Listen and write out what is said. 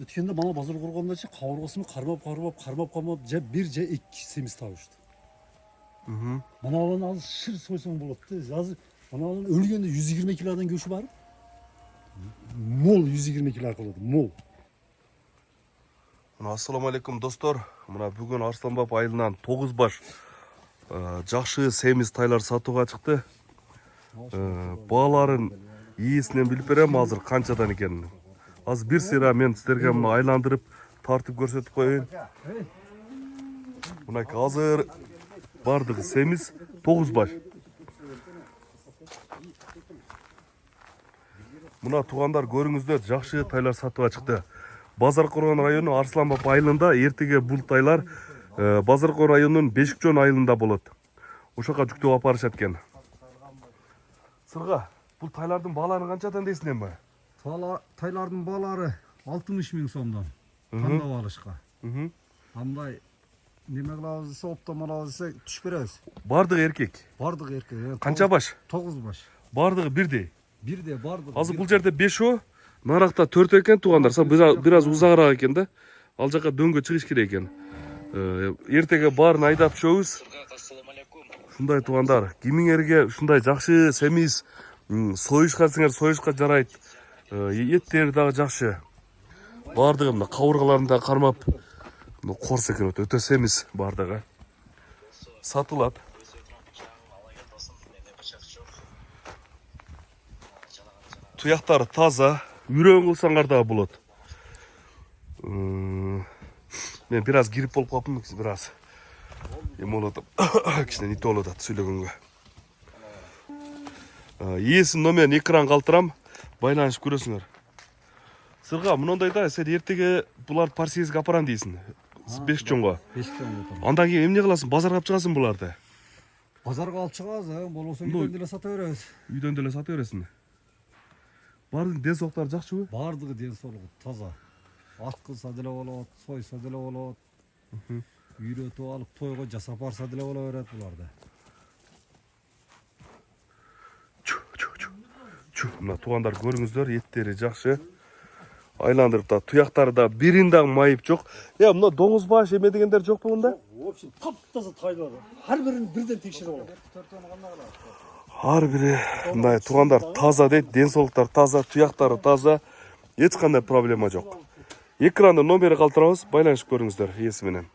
Өткенде мана базар құрғанда қауырғасымен қармап же бір же екі семіз табышты. Мыналарын алып шыр сойсаң болады. Жазы мыналарын өлгенде 120 килодан көші бар. Мол 120 кило қылады, мол. Ассаламу алейкум достор. Мына бүгін Арсланбап айылынан 9 баш жақшы семіз тайлар сатуға шықты. Бағаларын иесінен біліп берем, азыр қаншадан екенін. Az bir sıra men sizlerge aylandırıp tartıp görsetip koyayım. Buna hazır bardığı semiz 9 baş. Buna tuğanlar görüңүздөр жақшы taylar satığa çıktı. Bazarkor rayonu Arslанбап айылында ertege bul taylar Bazarkor rayonunun Beşikçön айылында болады. Ошака жүктөп апарышат экен. Сырга, бул тайлардын бааларын канчадан дейсиңер ме? Taylardın bağları 60 bin somdan. Kanda bağlışka. Amday demek lazımsa optimal lazımsa tuş biraz. Bardığı erkek. Bardığı erkek. Yani kança baş? 9 baş. Bardığı bir de. Bir de bardığı. Azı bu yerde 5 o. Narakta 4 eken tuğanlar. Biraz uzağırağı eken de. Alacak'a döngü çıkış gerek eken. Ertege barın aydap şoğuz. Şunday tuğanlar. Kimin erge şunday жақшы semiz soyuşqa singер soyuşqa жарайт. Еттері дағы жақшы. Бардығы мына қауырғаларында қармап, қорс екен өте семіз бардығы. Сатылады. Тұяқтары таза, үйрен қылсаңдар да болады. Мен біраз кирип болып қапым, біраз. Ем олады. Кішіне нете олады сөйлегенге. Иесінің номерін экран қалтырам. Байланышып көресіңдер. Сырға, мұнындайда сен ертеге бұлар парсиезге апарам дейсің. Бешікчонға. Анда кейін емне қыласың, базарға алып шығасың бұларды? Базарға алып шығасың, болса үйден деле сата бересің. Үйден деле сата бересің. Бардың денсаулықтары жақсы ма? Бардығы денсаулығы таза. Ат қылса деле болады, сойса деле болады. Үйретіп алып тойға жасап барса деле бола береді бұларды. Мына туғандар көріңіздер, еттері жақшы. Айландырып та, тұяқтары да бірінде майып жоқ. Мына доңыз баш еме дегендер жоқ бұғында? Вообще, тап-таза тайлар. Har бірін бірден текшеріп алады. Har бірі, мына туғандар таза дейді, денсаулықтар таза, тұяқтары таза. Ешқандай проблема жоқ. Экранды номері қалтырамыз, байланышып көріңіздер иесіменен.